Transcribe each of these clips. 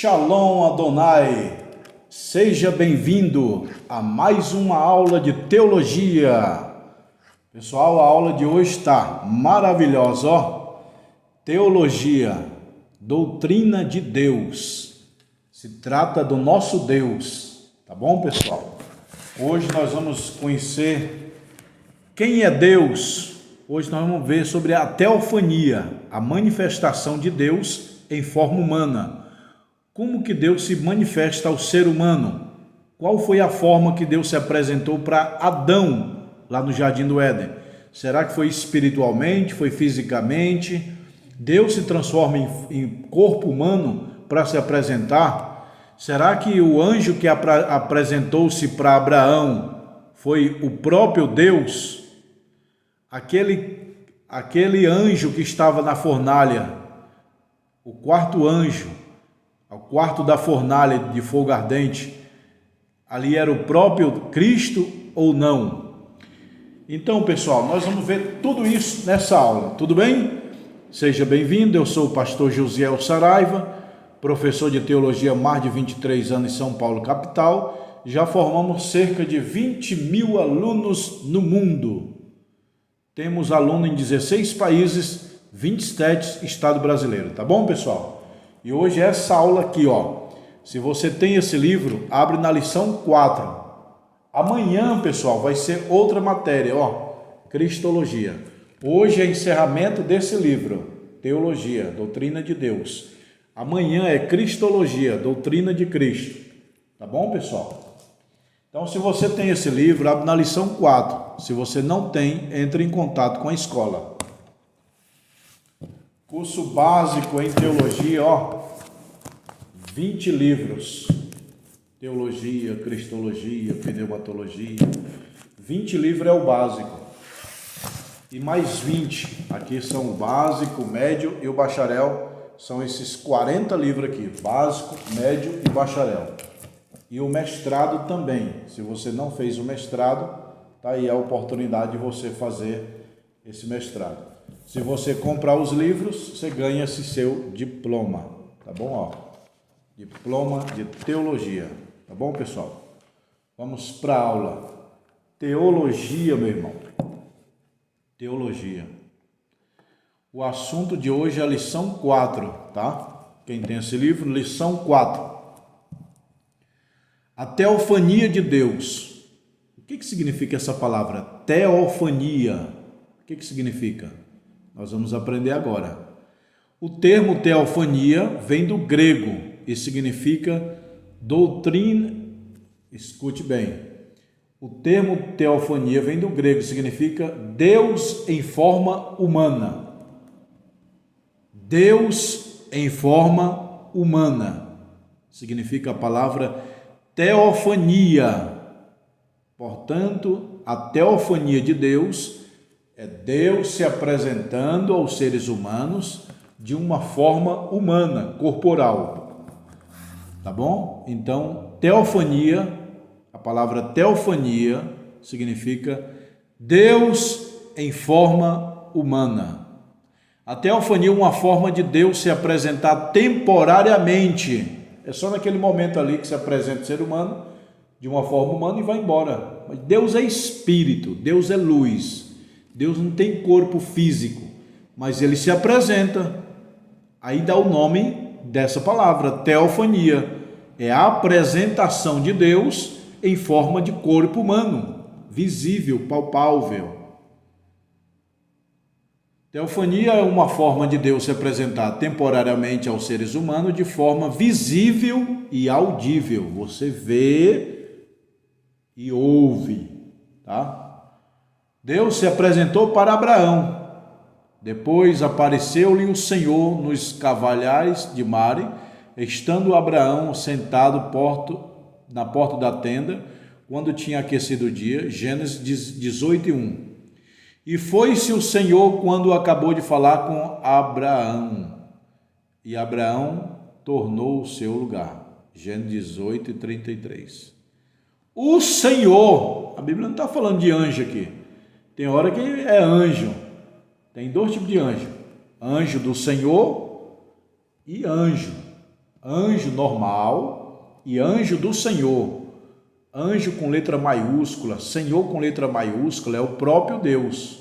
Shalom Adonai, seja bem-vindo a mais uma aula de teologia. Pessoal, a aula de hoje está maravilhosa, ó. Teologia, doutrina de Deus. Se trata do nosso Deus, tá bom, pessoal? Hoje nós vamos conhecer quem é Deus. Hoje nós vamos ver sobre a teofania, a manifestação de Deus em forma humana. Como que Deus se manifesta ao ser humano? Qual foi a forma que Deus se apresentou para Adão lá no Jardim do Éden? Será que foi espiritualmente? Foi fisicamente? Deus se transforma em corpo humano para se apresentar? Será que o anjo que apresentou-se para Abraão foi o próprio Deus? Aquele anjo que estava na fornalha, o quarto anjo, ao quarto da fornalha de fogo ardente, ali era o próprio Cristo ou não? Então, pessoal, nós vamos ver tudo isso nessa aula, tudo bem? Seja bem-vindo, eu sou o pastor Josiel Saraiva, professor de teologia há mais de 23 anos em São Paulo, capital. Já formamos cerca de 20 mil alunos no mundo. Temos aluno em 16 países, 27 estados brasileiros, tá bom, pessoal? E hoje essa aula aqui, ó, se você tem esse livro, abre na lição 4. Amanhã, pessoal, vai ser outra matéria, ó, Cristologia. Hoje é encerramento desse livro, Teologia, Doutrina de Deus. Amanhã é Cristologia, Doutrina de Cristo. Tá bom, pessoal? Então, se você tem esse livro, abre na lição 4. Se você não tem, entre em contato com a escola. Curso básico em teologia, ó, 20 livros, teologia, cristologia, pneumatologia, 20 livros é o básico, e mais 20, aqui são o básico, o médio e o bacharel, são esses 40 livros aqui, básico, médio e bacharel, e o mestrado também. Se você não fez o mestrado, tá aí a oportunidade de você fazer esse mestrado. Se você comprar os livros, você ganha esse seu diploma, tá bom? Ó, diploma de teologia, tá bom, pessoal? Vamos para a aula. Teologia, meu irmão. Teologia. O assunto de hoje é a lição 4, tá? Quem tem esse livro, lição 4. A teofania de Deus. O que significa essa palavra? Teofania. O que significa? Nós vamos aprender agora. O termo teofania vem do grego e significa doutrina. Escute bem. O termo teofania vem do grego e significa Deus em forma humana. Deus em forma humana. Significa a palavra teofania. Portanto, a teofania de Deus é Deus se apresentando aos seres humanos de uma forma humana, corporal. Tá bom? Então, teofania, a palavra teofania significa Deus em forma humana. A teofania é uma forma de Deus se apresentar temporariamente. É só naquele momento ali que se apresenta o ser humano de uma forma humana e vai embora. Mas Deus é espírito, Deus é luz. Deus não tem corpo físico, mas ele se apresenta. Aí dá o nome dessa palavra, teofania. É a apresentação de Deus em forma de corpo humano, visível, palpável. Teofania é uma forma de Deus se apresentar temporariamente aos seres humanos de forma visível e audível. Você vê e ouve, tá? Deus se apresentou para Abraão, depois apareceu-lhe o Senhor nos cavalhais de Mare, estando Abraão sentado na porta da tenda, quando tinha aquecido o dia, Gênesis 18:1. E foi-se o Senhor quando acabou de falar com Abraão, e Abraão tornou o seu lugar, Gênesis 18:33. O Senhor, a Bíblia não está falando de anjo aqui. Tem hora que é anjo. Tem dois tipos de anjo. Anjo do Senhor e anjo. Anjo normal e anjo do Senhor. Anjo com letra maiúscula, Senhor com letra maiúscula, é o próprio Deus.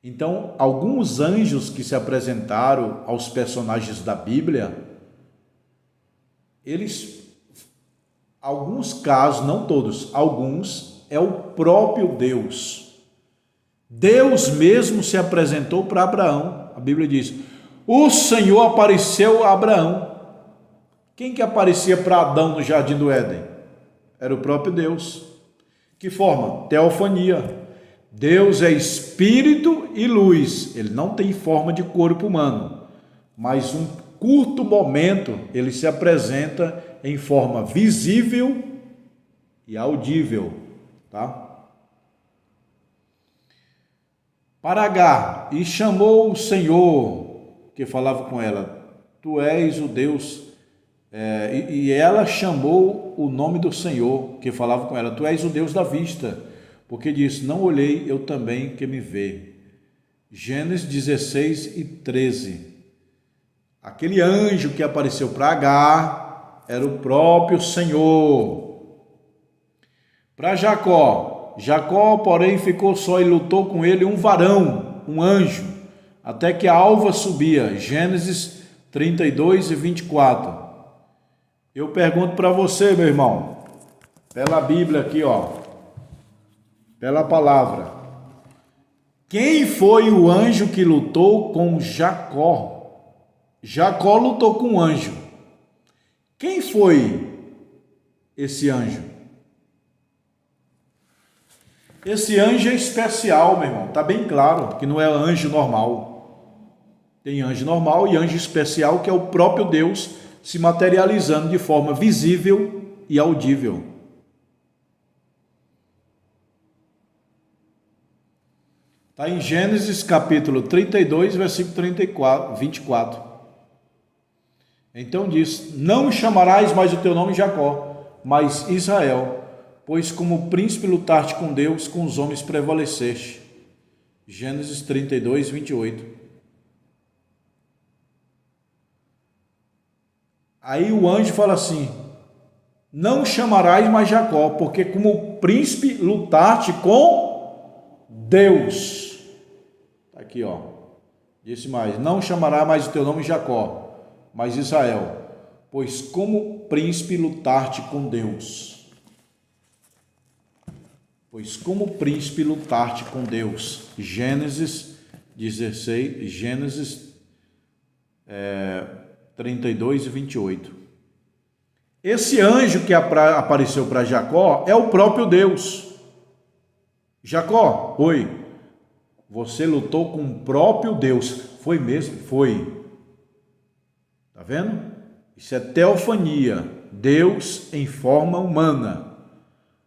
Então, alguns anjos que se apresentaram aos personagens da Bíblia, alguns casos, não todos, alguns, é o próprio Deus. Deus mesmo se apresentou para Abraão. A Bíblia diz: o Senhor apareceu a Abraão. Quem que aparecia para Adão no jardim do Éden? Era o próprio Deus. Que forma? Teofania. Deus é espírito e luz. Ele não tem forma de corpo humano, mas um curto momento ele se apresenta em forma visível e audível, tá? Para Agar, e chamou o Senhor, que falava com ela, tu és o Deus, e ela chamou o nome do Senhor, que falava com ela, tu és o Deus da vista, porque disse, não olhei eu também que me vê. Gênesis 16 e 13. Aquele anjo que apareceu para Agar era o próprio Senhor. Para Jacó, porém, ficou só e lutou com ele um varão, um anjo, até que a alva subia. Gênesis 32 e 24. Eu pergunto para você, meu irmão, pela Bíblia aqui, pela palavra, quem foi o anjo que lutou com Jacó? Jacó lutou com um anjo. Quem foi esse anjo? Esse anjo é especial, meu irmão. Está bem claro que não é anjo normal. Tem anjo normal e anjo especial, que é o próprio Deus se materializando de forma visível e audível. Está em Gênesis capítulo 32, versículo 24. Então diz, não chamarás mais o teu nome Jacó, mas Israel, pois como príncipe lutaste com Deus, com os homens prevaleceste. Gênesis 32, 28. Aí o anjo fala assim, não chamarás mais Jacó, porque como príncipe lutaste com Deus. Tá aqui, disse mais, não chamará mais o teu nome Jacó, mas Israel, pois como príncipe lutaste com Deus. Pois como príncipe lutaste com Deus. Gênesis 16, Gênesis 32 e 28. Esse anjo que apareceu para Jacó é o próprio Deus. Jacó, oi, você lutou com o próprio Deus. Foi mesmo? Foi. Está vendo? Isso é teofania, Deus em forma humana.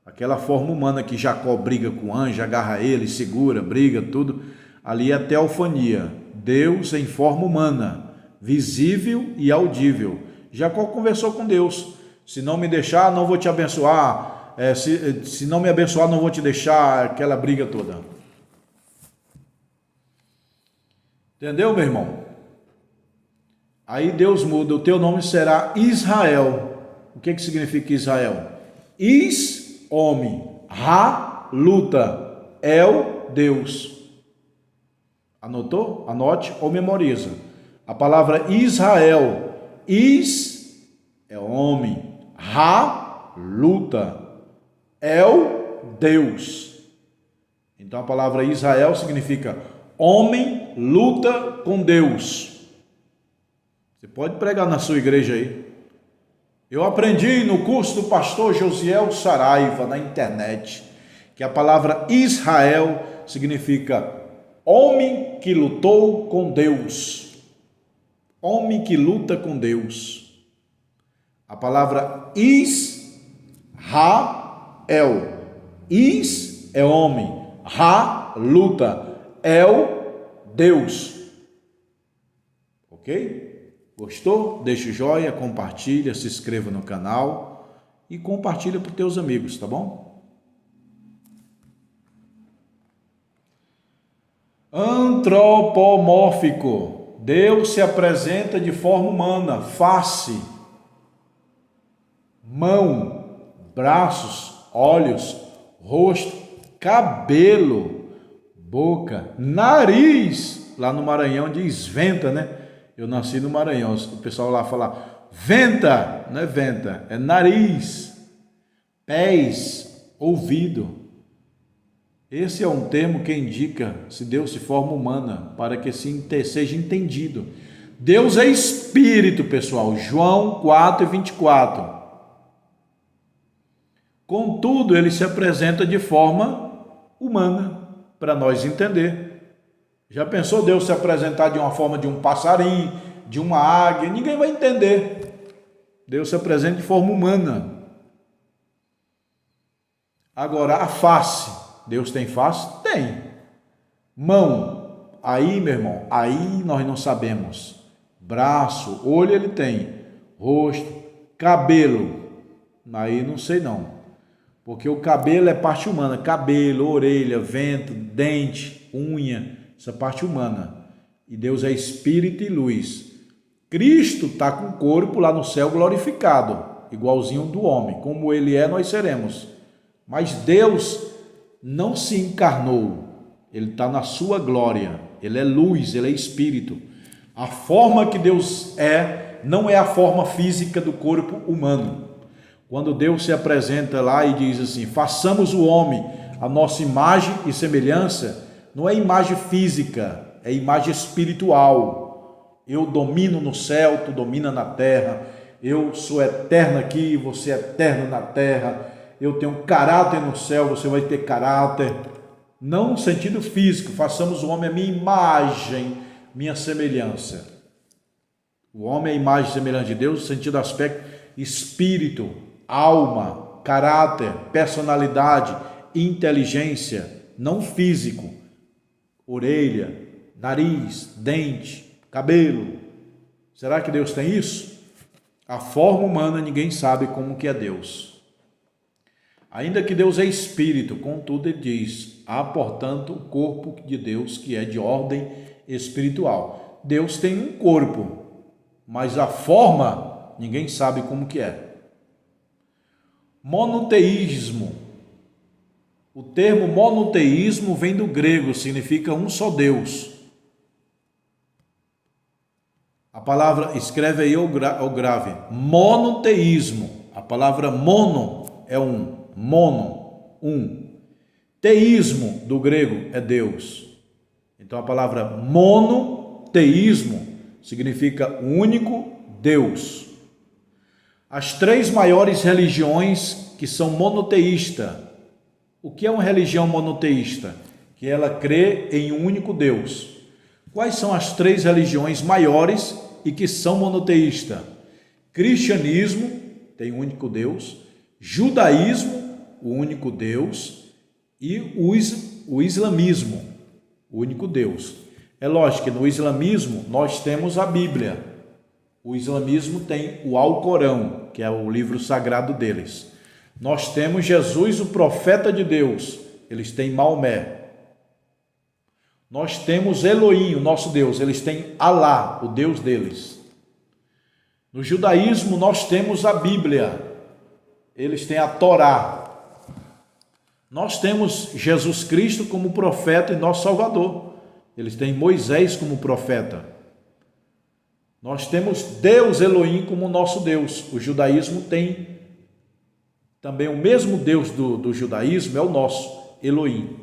Aquela forma humana que Jacó briga com o anjo, agarra ele, segura, briga, tudo. Ali é teofania, Deus em forma humana, visível e audível. Jacó conversou com Deus. Se não me deixar, não vou te abençoar. Se não me abençoar, não vou te deixar. Aquela briga toda. Entendeu, meu irmão? Aí Deus muda, o teu nome será Israel. O que significa Israel? Is, homem, Ra, luta, El, Deus. Anotou? Anote ou memoriza. A palavra Israel, Is é homem, Ra, luta, El, Deus. Então a palavra Israel significa homem luta com Deus. Você pode pregar na sua igreja aí. Eu aprendi no curso do pastor Josiel Saraiva na internet que a palavra Israel significa homem que lutou com Deus. Homem que luta com Deus. A palavra Israel. Is é homem. Ra, luta. El, Deus. Ok? Gostou? Deixa o joinha, compartilha, se inscreva no canal e compartilha para os teus amigos, tá bom? Antropomórfico. Deus se apresenta de forma humana, face, mão, braços, olhos, rosto, cabelo, boca, nariz. Lá no Maranhão diz venta, né? Eu nasci no Maranhão, o pessoal lá fala venta, não é venta, é nariz, pés, ouvido. Esse é um termo que indica se Deus se forma humana, para que seja entendido. Deus é espírito, pessoal. João 4:24. Contudo, ele se apresenta de forma humana, para nós entender. Já pensou Deus se apresentar de uma forma de um passarinho, de uma águia? Ninguém vai entender. Deus se apresenta de forma humana. Agora, a face. Deus tem face? Tem. Mão, aí, meu irmão, aí nós não sabemos. Braço, olho ele tem. Rosto, cabelo, aí não sei não. Porque o cabelo é parte humana. Cabelo, orelha, vento, dente, unha, essa parte humana. E Deus é espírito e luz. Cristo está com o corpo lá no céu glorificado, igualzinho do homem. Como ele é, nós seremos. Mas Deus não se encarnou, ele está na sua glória, ele é luz, ele é espírito. A forma que Deus é, não é a forma física do corpo humano. Quando Deus se apresenta lá e diz assim, façamos o homem a nossa imagem e semelhança, não é imagem física, é imagem espiritual. Eu domino no céu, tu domina na terra, eu sou eterno aqui, você é eterno na terra, eu tenho caráter no céu, você vai ter caráter, não no sentido físico, façamos o homem a minha imagem, minha semelhança. O homem é a imagem e semelhança de Deus, no sentido aspecto espírito, alma, caráter, personalidade, inteligência, não físico, orelha, nariz, dente, cabelo. Será que Deus tem isso? A forma humana ninguém sabe como que é Deus. Ainda que Deus é espírito, contudo ele diz, há portanto o corpo de Deus que é de ordem espiritual. Deus tem um corpo, mas a forma ninguém sabe como que é. Monoteísmo. O termo monoteísmo vem do grego, significa um só Deus. A palavra, escreve aí o grave, monoteísmo. A palavra mono é um. Mono, um. Teísmo, do grego, é Deus. Então a palavra monoteísmo significa único Deus. As três maiores religiões que são monoteístas. O que é uma religião monoteísta? Que ela crê em um único Deus. Quais são as três religiões maiores e que são monoteístas? Cristianismo, tem um único Deus. Judaísmo, o único Deus, e o islamismo, o único Deus. É lógico que no islamismo nós temos a Bíblia. O islamismo tem o Alcorão, que é o livro sagrado deles. Nós temos Jesus, o profeta de Deus. Eles têm Maomé. Nós temos Elohim, o nosso Deus. Eles têm Alá, o Deus deles. No judaísmo nós temos a Bíblia. Eles têm a Torá. Nós temos Jesus Cristo como profeta e nosso Salvador. Eles têm Moisés como profeta. Nós temos Deus Elohim como nosso Deus. O judaísmo tem também o mesmo Deus do judaísmo, é o nosso, Elohim.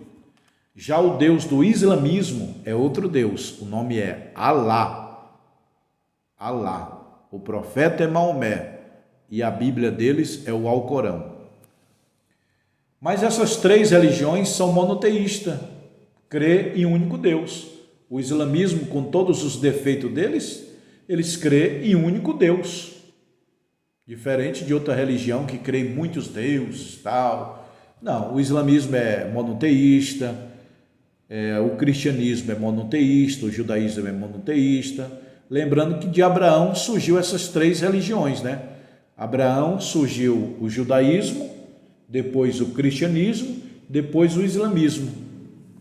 Já o Deus do islamismo é outro Deus. O nome é Alá. Alá. O profeta é Maomé. E a Bíblia deles é o Alcorão. Mas essas três religiões são monoteístas, crê em um único Deus. O islamismo, com todos os defeitos deles, eles crê em um único Deus. Diferente de outra religião que crê em muitos deuses, tal. Não, o islamismo é monoteísta, o cristianismo é monoteísta, o judaísmo é monoteísta. Lembrando que de Abraão surgiu essas três religiões, né? Abraão surgiu o judaísmo, depois o cristianismo, depois o islamismo.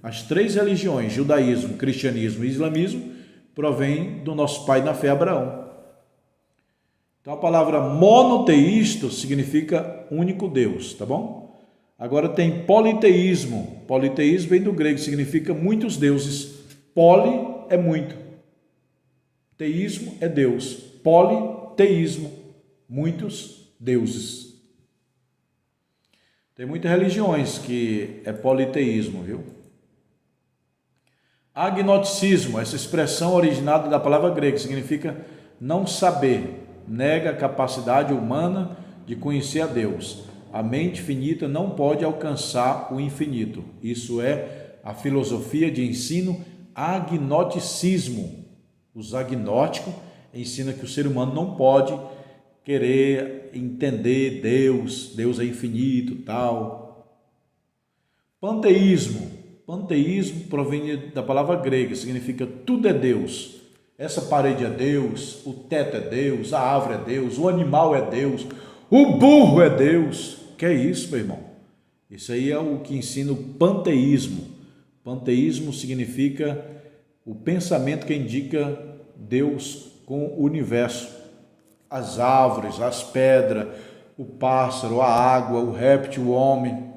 As três religiões, judaísmo, cristianismo e islamismo, provém do nosso pai na fé Abraão. Então a palavra monoteísto significa único Deus, tá bom? Agora tem politeísmo. Politeísmo vem do grego, significa muitos deuses. Poli é muito. Teísmo é Deus. Politeísmo, muitos deuses. Tem muitas religiões que é politeísmo, viu? Agnosticismo, essa expressão originada da palavra grega, significa não saber, nega a capacidade humana de conhecer a Deus. A mente finita não pode alcançar o infinito. Isso é a filosofia de ensino agnosticismo. Os agnósticos ensinam que o ser humano não pode querer entender Deus, Deus é infinito, tal. Panteísmo. Panteísmo provém da palavra grega, significa tudo é Deus. Essa parede é Deus, o teto é Deus, a árvore é Deus, o animal é Deus, o burro é Deus. Que é isso, meu irmão? Isso aí é o que ensina o panteísmo. Panteísmo significa o pensamento que indica Deus com o universo. As árvores, as pedras, o pássaro, a água, o réptil, o homem.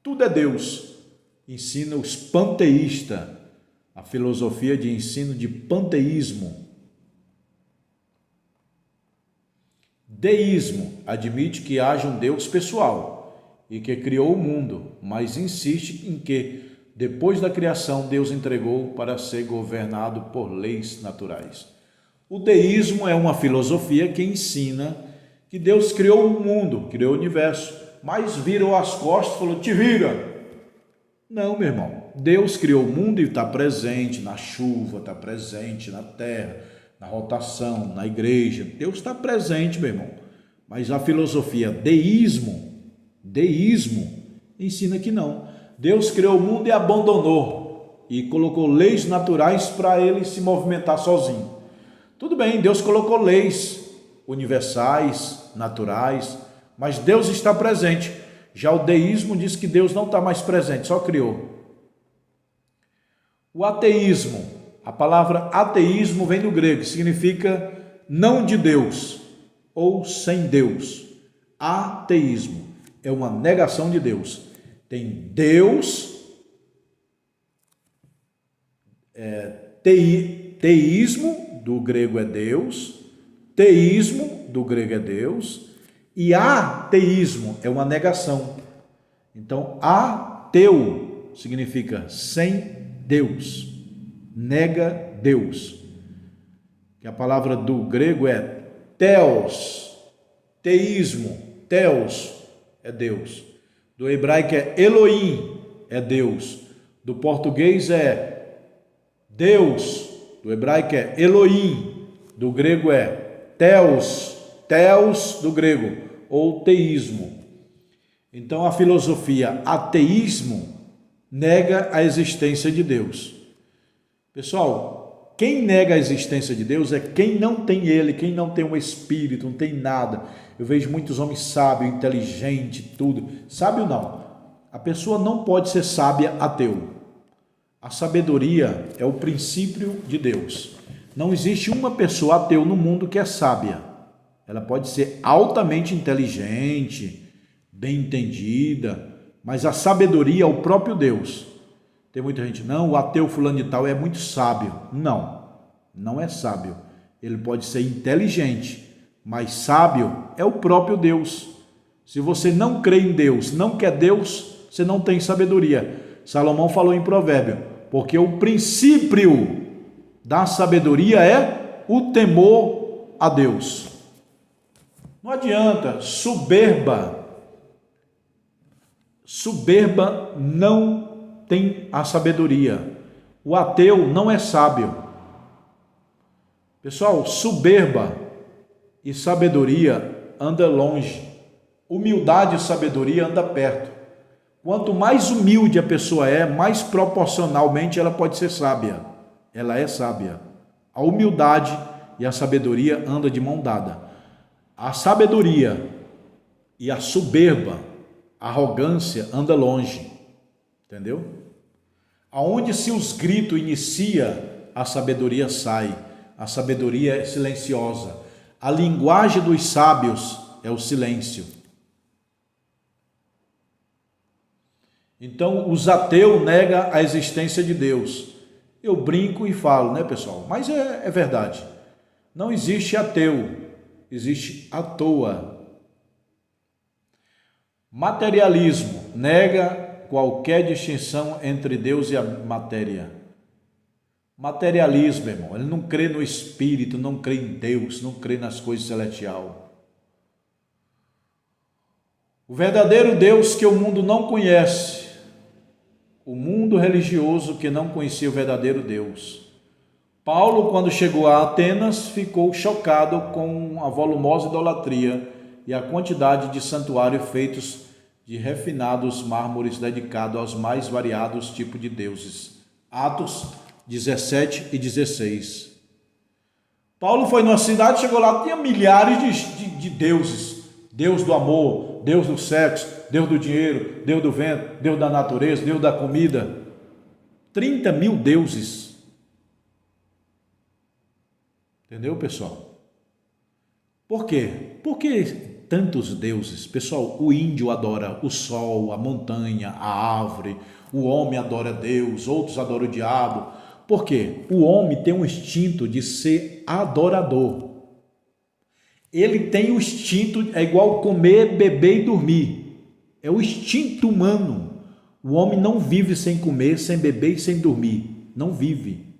Tudo é Deus. Ensina os panteístas, a filosofia de ensino de panteísmo. Deísmo admite que haja um Deus pessoal e que criou o mundo, mas insiste em que, depois da criação, Deus entregou para ser governado por leis naturais. O deísmo é uma filosofia que ensina que Deus criou o mundo, criou o universo, mas virou as costas e falou, te vira. Não, meu irmão, Deus criou o mundo e está presente na chuva, está presente na terra, na rotação, na igreja. Deus está presente, meu irmão. Mas a filosofia deísmo ensina que não. Deus criou o mundo e abandonou e colocou leis naturais para ele se movimentar sozinho. Tudo bem, Deus colocou leis universais, naturais, mas Deus está presente. Já o deísmo diz que Deus não está mais presente, só criou. O ateísmo, a palavra ateísmo vem do grego, significa não de Deus ou sem Deus. Ateísmo é uma negação de Deus. Tem Deus, teísmo do grego é Deus, teísmo do grego é Deus, e ateísmo é uma negação. Então, ateu significa sem Deus, nega Deus. Que a palavra do grego é theos, teísmo, theos é Deus. Do hebraico é Elohim, é Deus. Do português é Deus, do hebraico é Elohim, do grego é theos, theos do grego, ou teísmo. Então a filosofia ateísmo nega a existência de Deus. Pessoal, quem nega a existência de Deus é quem não tem ele, quem não tem um espírito, não tem nada. Eu vejo muitos homens sábios, inteligentes, tudo. Sábio não. A pessoa não pode ser sábia ateu. A sabedoria é o princípio de Deus. Não existe uma pessoa ateu no mundo que é sábia. Ela pode ser altamente inteligente, bem entendida, mas a sabedoria é o próprio Deus. Tem muita gente, não, o ateu fulano de tal é muito sábio. Não, não é sábio. Ele pode ser inteligente, mas sábio é o próprio Deus. Se você não crê em Deus, não quer Deus, você não tem sabedoria. Salomão falou em Provérbio, porque o princípio da sabedoria é o temor a Deus. Não adianta, soberba não tem a sabedoria. O ateu não é sábio. Pessoal, soberba e sabedoria anda longe. Humildade e sabedoria anda perto. Quanto mais humilde a pessoa é, mais proporcionalmente ela pode ser sábia. Ela é sábia. A humildade e a sabedoria andam de mão dada. A sabedoria e a soberba, a arrogância anda longe. Entendeu? Aonde se os gritos inicia, a sabedoria sai. A sabedoria é silenciosa. A linguagem dos sábios é o silêncio. Então, os ateus negam a existência de Deus. Eu brinco e falo, né, pessoal? Mas é verdade. Não existe ateu, existe à toa. Materialismo nega qualquer distinção entre Deus e a matéria. Materialismo, irmão, ele não crê no Espírito, não crê em Deus, não crê nas coisas celestiais. O verdadeiro Deus que o mundo não conhece, o mundo religioso que não conhecia o verdadeiro Deus. Paulo, quando chegou a Atenas, ficou chocado com a volumosa idolatria e a quantidade de santuários feitos de refinados mármores dedicados aos mais variados tipos de deuses. Atos 17 e 16. Paulo foi numa cidade, chegou lá, tinha milhares de deuses. Deus do amor, Deus do sexo, Deus do dinheiro, Deus do vento, Deus da natureza, Deus da comida. 30 mil deuses. Entendeu, pessoal? Por quê? Por que tantos deuses? Pessoal, o índio adora o sol, a montanha, a árvore. O homem adora Deus, outros adoram o diabo. Por quê? O homem tem um instinto de ser adorador. Ele tem o instinto, é igual comer, beber e dormir. É o instinto humano. O homem não vive sem comer, sem beber e sem dormir. Não vive.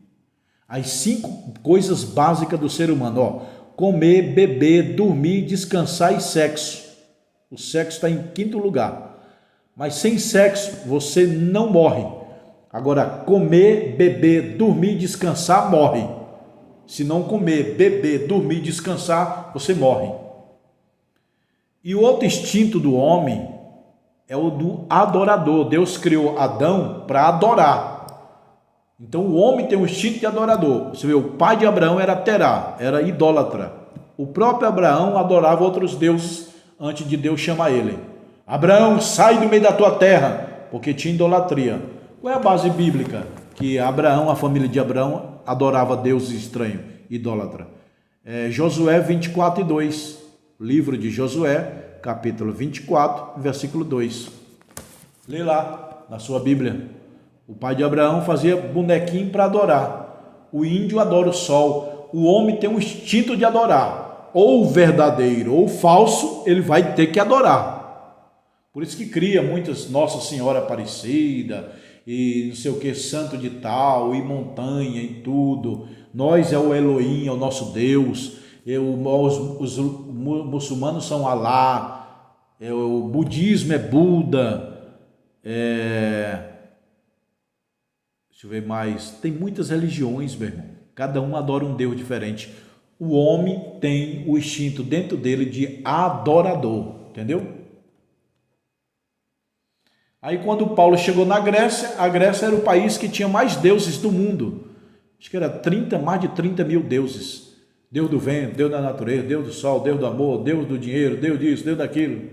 As 5 coisas básicas do ser humano, comer, beber, dormir, descansar e sexo. O sexo está em 5º lugar. Mas sem sexo você não morre. Agora, comer, beber, dormir, descansar, morre. Se não comer, beber, dormir, descansar, você morre. E o outro instinto do homem é o do adorador. Deus criou Adão para adorar. Então o homem tem um instinto de adorador. Você vê, o pai de Abraão era Terá, era idólatra. O próprio Abraão adorava outros deuses antes de Deus chamar ele. Abraão, sai do meio da tua terra, porque tinha idolatria. Qual é a base bíblica? Que Abraão, a família de Abraão, adorava deuses estranhos, idólatra. Josué 24 e 2. Livro de Josué, capítulo 24, versículo 2. Lê lá na sua Bíblia. O pai de Abraão fazia bonequinho para adorar. O índio adora o sol. O homem tem um instinto de adorar. Ou verdadeiro ou falso, ele vai ter que adorar. Por isso que cria muitas Nossa Senhora Aparecida e não sei o que, santo de tal, e montanha e tudo. Nós é o Elohim, é o nosso Deus. Os muçulmanos são Alá. O budismo é Buda. Deixa eu ver mais. Tem muitas religiões, meu irmão. Cada um adora um Deus diferente. O homem tem o instinto dentro dele de adorador. Entendeu? Aí quando Paulo chegou na Grécia, a Grécia era o país que tinha mais deuses do mundo. Acho que era mais de 30 mil deuses. Deus do vento, Deus da natureza, Deus do sol, Deus do amor, Deus do dinheiro, Deus disso, Deus daquilo.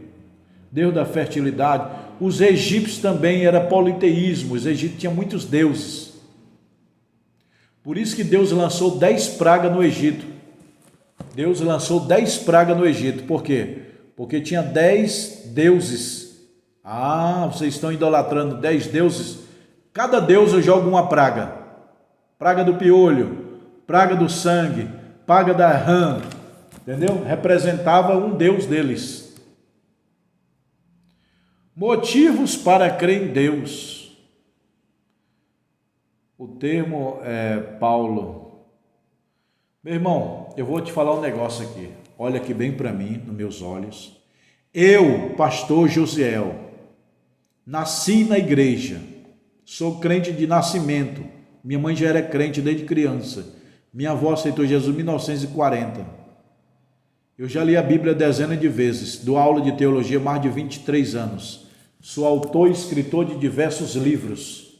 Deus da fertilidade. Os egípcios também era politeísmo. Os egípcios tinham muitos deuses. Por isso que Deus lançou 10 pragas no Egito. Deus lançou 10 pragas no Egito. Por quê? Porque tinha 10 deuses. Vocês estão idolatrando 10 deuses? Cada deus eu jogo uma praga. Praga do piolho, praga do sangue, praga da rã. Entendeu? Representava um deus deles. Motivos para crer em Deus. O termo é Paulo. Meu irmão, eu vou te falar um negócio aqui. Olha aqui bem para mim, nos meus olhos. Eu, pastor Josiel, nasci na igreja, sou crente de nascimento. Minha mãe já era crente desde criança. Minha avó aceitou Jesus em 1940. Eu já li a Bíblia dezenas de vezes, dou aula de teologia há mais de 23 anos. Sou autor e escritor de diversos livros.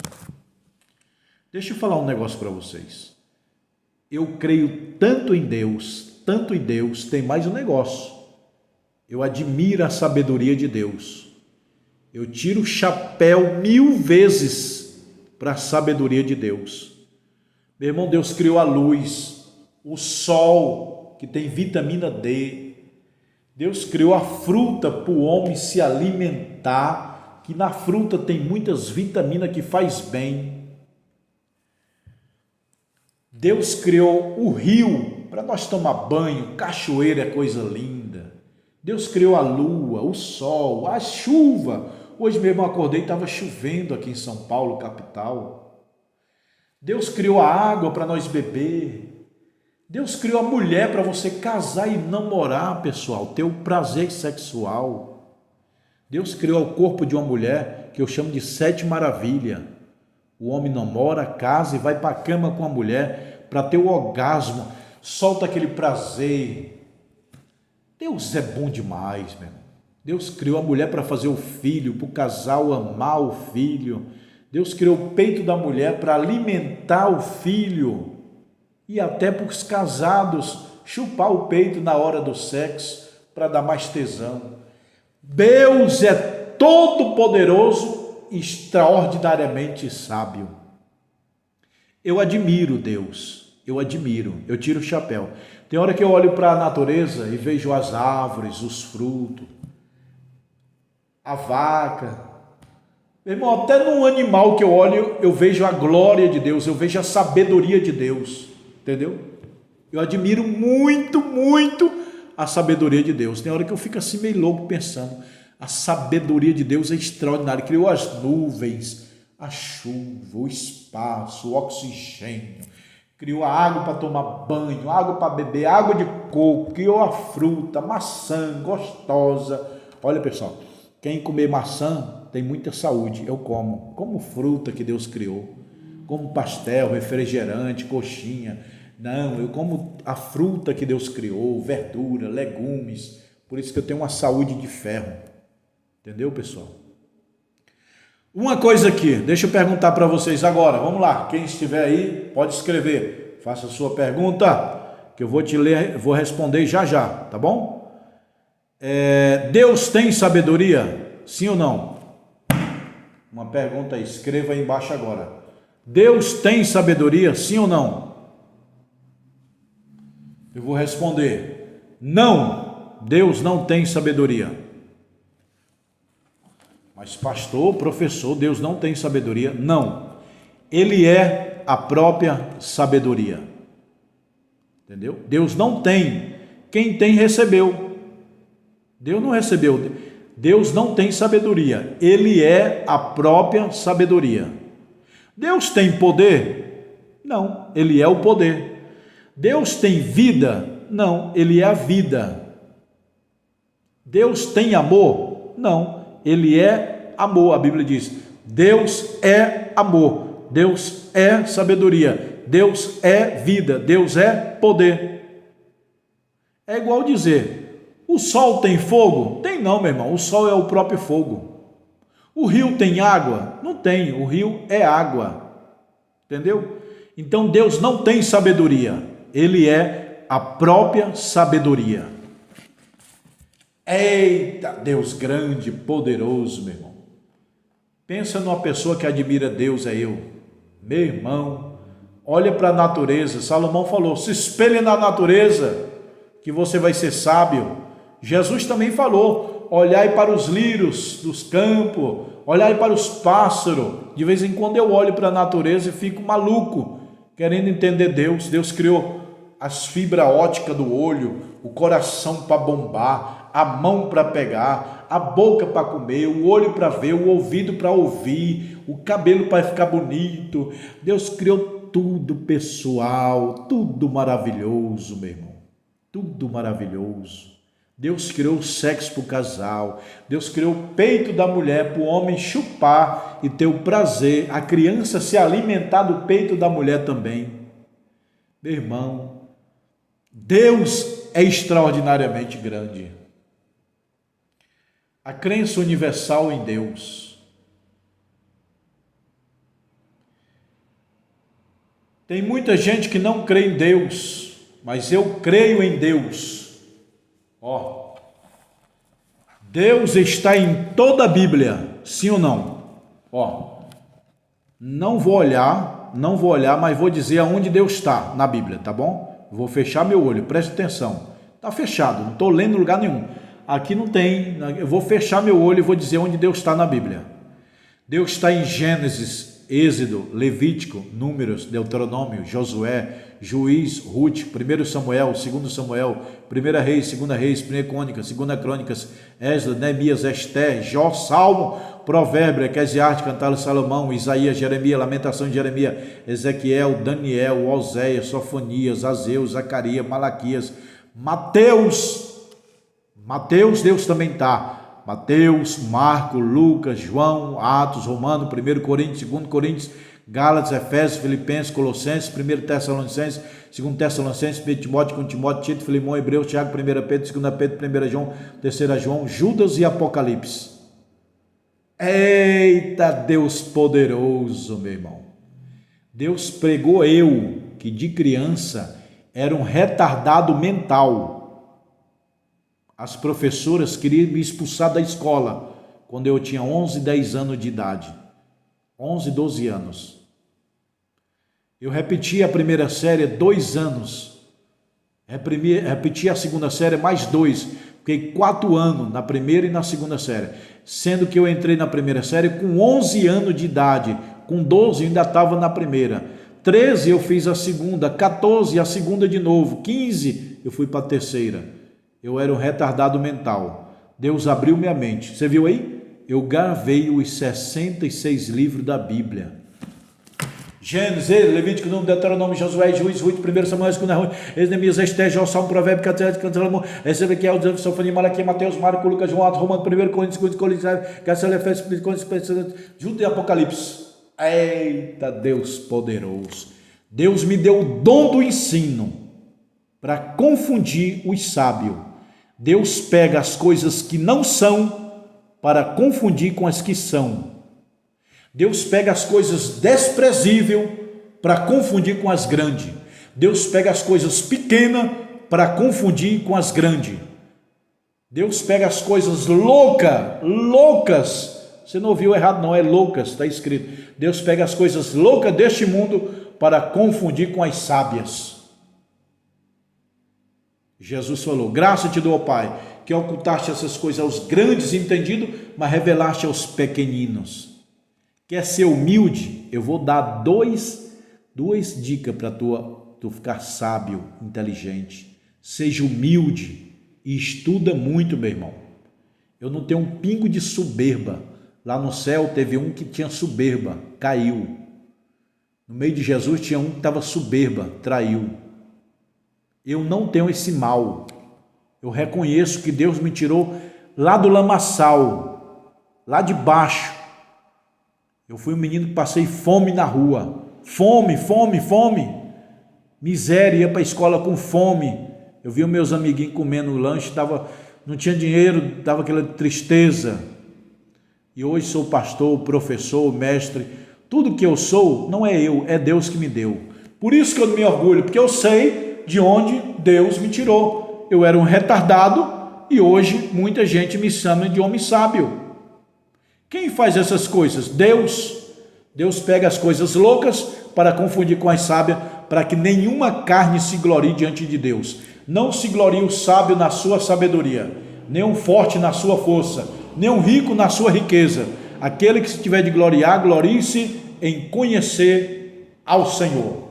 Deixa eu falar um negócio para vocês. Eu creio tanto em Deus, tem mais um negócio. Eu admiro a sabedoria de Deus. Eu tiro o chapéu 1000 vezes para a sabedoria de Deus. Meu irmão, Deus criou a luz, o sol, que tem vitamina D. Deus criou a fruta para o homem se alimentar, que na fruta tem muitas vitaminas que faz bem. Deus criou o rio para nós tomar banho, cachoeira é coisa linda. Deus criou a lua, o sol, a chuva. Hoje mesmo eu acordei e estava chovendo aqui em São Paulo, capital. Deus criou a água para nós beber. Deus criou a mulher para você casar e namorar, pessoal, ter o prazer sexual. Deus criou o corpo de uma mulher, que eu chamo de 7 maravilhas. O homem namora, casa e vai para a cama com a mulher para ter o orgasmo, solta aquele prazer. Deus é bom demais, meu irmão. Deus criou a mulher para fazer o filho, para o casal amar o filho. Deus criou o peito da mulher para alimentar o filho e até para os casados chupar o peito na hora do sexo para dar mais tesão. Deus é todo poderoso, extraordinariamente sábio. Eu admiro Deus, eu tiro o chapéu. Tem hora que eu olho para a natureza e vejo as árvores, os frutos, a vaca. Meu irmão, até num animal que eu olho, eu vejo a glória de Deus, eu vejo a sabedoria de Deus, entendeu? Eu admiro muito, muito a sabedoria de Deus. Tem hora que eu fico assim meio louco pensando, a sabedoria de Deus é extraordinária. Criou as nuvens, a chuva, o espaço, o oxigênio, criou a água para tomar banho, água para beber, água de coco, criou a fruta, maçã gostosa. Olha, pessoal, quem comer maçã tem muita saúde. Eu como fruta que Deus criou, como pastel, refrigerante, coxinha. Não, eu como a fruta que Deus criou, verdura, legumes. Por isso que eu tenho uma saúde de ferro. Entendeu, pessoal? Uma coisa aqui, deixa eu perguntar para vocês agora. Vamos lá, quem estiver aí pode escrever. Faça a sua pergunta, que eu vou te ler, vou responder já já, tá bom? Deus tem sabedoria? Sim ou não? Uma pergunta aí, escreva aí embaixo agora. Deus tem sabedoria? Sim ou não? Eu vou responder: não, Deus não tem sabedoria. Mas pastor, professor, Deus não tem sabedoria? Não, Ele é a própria sabedoria. Entendeu? Deus não tem, quem tem recebeu. Deus não recebeu, Deus não tem sabedoria, Ele é a própria sabedoria. Deus tem poder? Não, Ele é o poder. Deus tem vida? Não, Ele é a vida. Deus tem amor? Não, Ele é amor. A Bíblia diz, Deus é amor, Deus é sabedoria, Deus é vida, Deus é poder. É igual dizer, o sol tem fogo? Tem não, meu irmão, o sol é o próprio fogo. O rio tem água? Não tem, o rio é água. Entendeu? Então Deus não tem sabedoria, Ele é a própria sabedoria. Eita, Deus grande, poderoso, meu irmão. Pensa numa pessoa que admira Deus, é eu. Meu irmão, olha para a natureza. Salomão falou, se espelhe na natureza, que você vai ser sábio. Jesus também falou, olhai para os lírios dos campos, olhai para os pássaros. De vez em quando eu olho para a natureza e fico maluco, querendo entender Deus. Deus criou as fibras ópticas do olho, o coração para bombar, a mão para pegar, a boca para comer, o olho para ver, o ouvido para ouvir, o cabelo para ficar bonito. Deus criou tudo, pessoal, tudo maravilhoso, meu irmão, tudo maravilhoso. Deus criou o sexo para o casal, Deus criou o peito da mulher para o homem chupar e ter o prazer, a criança se alimentar do peito da mulher também. Meu irmão, Deus é extraordinariamente grande. A crença universal em Deus. Tem muita gente que não crê em Deus, mas eu creio em Deus. Ó, Deus está em toda a Bíblia, sim ou não? Ó, não vou olhar não vou olhar, mas vou dizer aonde Deus está na Bíblia, tá bom? Vou fechar meu olho, preste atenção. Está fechado, não estou lendo em lugar nenhum. Aqui não tem, eu vou fechar meu olho e vou dizer onde Deus está na Bíblia. Deus está em Gênesis, Êxodo, Levítico, Números, Deuteronômio, Josué, Juiz, Ruth, 1 Samuel, 2 Samuel, 1 Reis, 2 Reis, 1 Crônicas, 2 Crônicas, Esdras, Neemias, Esté, Jó, Salmo, Provérbio, Eclesiastes, Cantar de Salomão, Isaías, Jeremias, Lamentação de Jeremias, Ezequiel, Daniel, Oséias, Sofonias, Azeu, Zacarias, Malaquias, Mateus, Deus também está. Mateus, Marcos, Lucas, João, Atos, Romano, 1 Coríntios, 2 Coríntios, Gálatas, Efésios, Filipenses, Colossenses, 1 Tessalonicenses, 2 Tessalonicenses, 1 Timóteo, com Timóteo, Tito, Filemão, Hebreus, Tiago, 1 Pedro, 2 Pedro, 1 João, 3 João, Judas e Apocalipse. Eita, Deus poderoso, meu irmão. Deus pregou eu, que de criança era um retardado mental. As professoras queriam me expulsar da escola quando eu tinha 11, 10 anos de idade. 11, 12 anos. Eu repeti a primeira série 2 anos. Repeti a segunda série mais 2. Fiquei 4 anos na primeira e na segunda série. Sendo que eu entrei na primeira série com 11 anos de idade. Com 12 eu ainda estava na primeira. 13 eu fiz a segunda. 14 a segunda de novo. 15 eu fui para a terceira. Eu era um retardado mental. Deus abriu minha mente. Você viu aí? Eu gravei os 66 livros da Bíblia. Gênesis, Levítico, Número, Deuteronômio, Josué, Juiz, Ruth, 1 Samuel, 2 Reis, Neemias, Esté, Jó, Salmo, Provérbio, Cantar, Salomão, Ezequiel, Sofonias, Malaquias, Mateus, Marcos, Lucas, João, Atos, Romano, 1 Coríntios, 2 Coríntios, Efésios, Coríntios, Judas e Apocalipse. Eita, Deus poderoso. Deus me deu o dom do ensino para confundir os sábios. Deus pega as coisas que não são para confundir com as que são. Deus pega as coisas desprezíveis para confundir com as grandes. Deus pega as coisas pequenas para confundir com as grandes. Deus pega as coisas loucas. Você não ouviu errado, não, é loucas, está escrito. Deus pega as coisas loucas deste mundo para confundir com as sábias. Jesus falou: graça te dou, ó Pai, que ocultaste essas coisas aos grandes entendidos, mas revelaste aos pequeninos. Quer ser humilde? Eu vou dar duas dicas para tu ficar sábio, inteligente. Seja humilde e estuda muito, meu irmão. Eu não tenho um pingo de soberba. Lá no céu teve um que tinha soberba, caiu. No meio de Jesus tinha um que estava soberba, traiu. Eu não tenho esse mal. Eu reconheço que Deus me tirou lá do lamaçal, lá de baixo. Eu fui um menino que passei fome na rua. Fome. Miséria, ia para a escola com fome. Eu vi os meus amiguinhos comendo lanche, não tinha dinheiro, dava aquela tristeza. E hoje sou pastor, professor, mestre. Tudo que eu sou não é eu, é Deus que me deu. Por isso que eu me orgulho, porque eu sei de onde Deus me tirou. Eu era um retardado e hoje muita gente me chama de homem sábio. Quem faz essas coisas? Deus. Deus pega as coisas loucas para confundir com as sábias, para que nenhuma carne se glorie diante de Deus. Não se glorie o sábio na sua sabedoria, nem o forte na sua força, nem o rico na sua riqueza. Aquele que se tiver de gloriar, glorie-se em conhecer ao Senhor.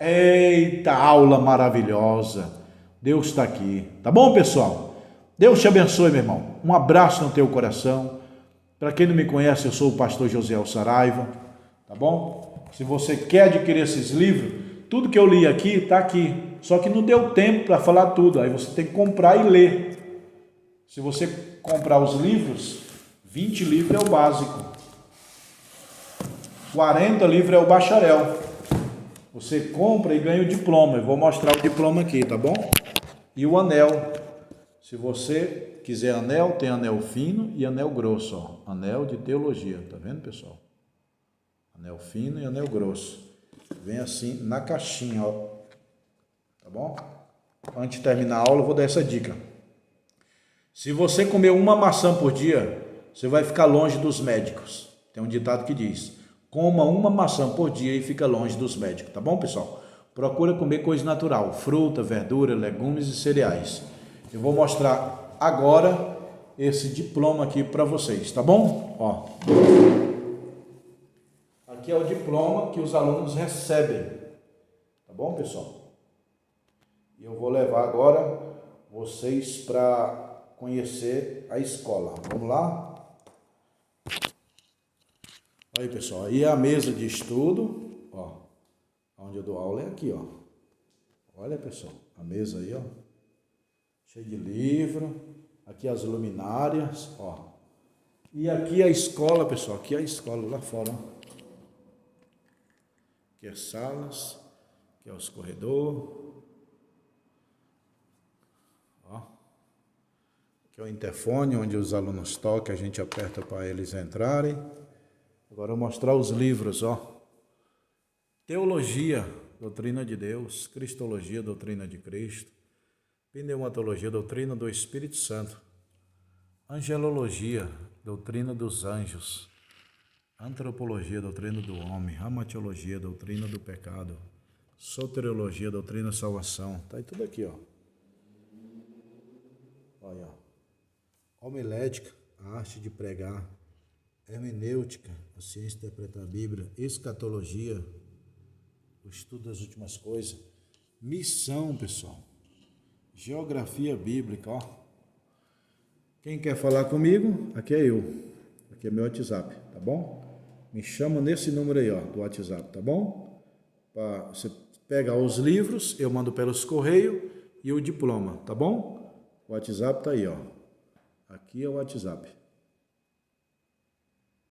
Eita, aula maravilhosa. Deus está aqui. Tá bom, pessoal? Deus te abençoe, meu irmão. Um abraço no teu coração. Para quem não me conhece, eu sou o pastor Josiel Saraiva. Tá bom? Se você quer adquirir esses livros, tudo que eu li aqui está aqui. Só que não deu tempo para falar tudo. Aí você tem que comprar e ler. Se você comprar os livros, 20 livros é o básico. 40 livros é o bacharel. Você compra e ganha o diploma. Eu vou mostrar o diploma aqui, tá bom? E o anel. Se você quiser anel, tem anel fino e anel grosso, ó. Anel de teologia, tá vendo, pessoal? Anel fino e anel grosso. Vem assim na caixinha, ó. Tá bom? Antes de terminar a aula, eu vou dar essa dica. Se você comer uma maçã por dia, você vai ficar longe dos médicos. Tem um ditado que diz: Coma uma maçã por dia e fica longe dos médicos, tá bom, pessoal? Procura comer coisa natural, fruta, verdura, legumes e cereais. Eu vou mostrar agora esse diploma aqui para vocês, tá bom? Ó. Aqui é o diploma que os alunos recebem, tá bom, pessoal? E eu vou levar agora vocês para conhecer a escola. Vamos lá? Aí, pessoal, aí é a mesa de estudo, ó. Onde eu dou aula é aqui, ó. Olha, pessoal, a mesa aí, ó. Cheio de livro. Aqui as luminárias, ó. E aqui a escola, pessoal. Aqui é a escola lá fora, ó. Aqui as salas. Aqui é os corredores. Ó. Aqui é o interfone, onde os alunos tocam, a gente aperta para eles entrarem. Agora eu vou mostrar os livros, ó. Teologia, doutrina de Deus. Cristologia, doutrina de Cristo. Pneumatologia, doutrina do Espírito Santo. Angelologia, doutrina dos anjos. Antropologia, doutrina do homem. Amatiologia, doutrina do pecado. Soteriologia, doutrina da salvação. Tá aí tudo aqui, ó. Olha, ó. Homilética, a arte de pregar. Hermenêutica, a ciência de interpretar a Bíblia. Escatologia, o estudo das últimas coisas. Missão, pessoal. Geografia bíblica, ó. Quem quer falar comigo, aqui é eu. Aqui é meu WhatsApp, tá bom? Me chama nesse número aí, ó, do WhatsApp, tá bom? Você pega os livros, eu mando pelos correios e o diploma, tá bom? O WhatsApp tá aí, ó. Aqui é o WhatsApp.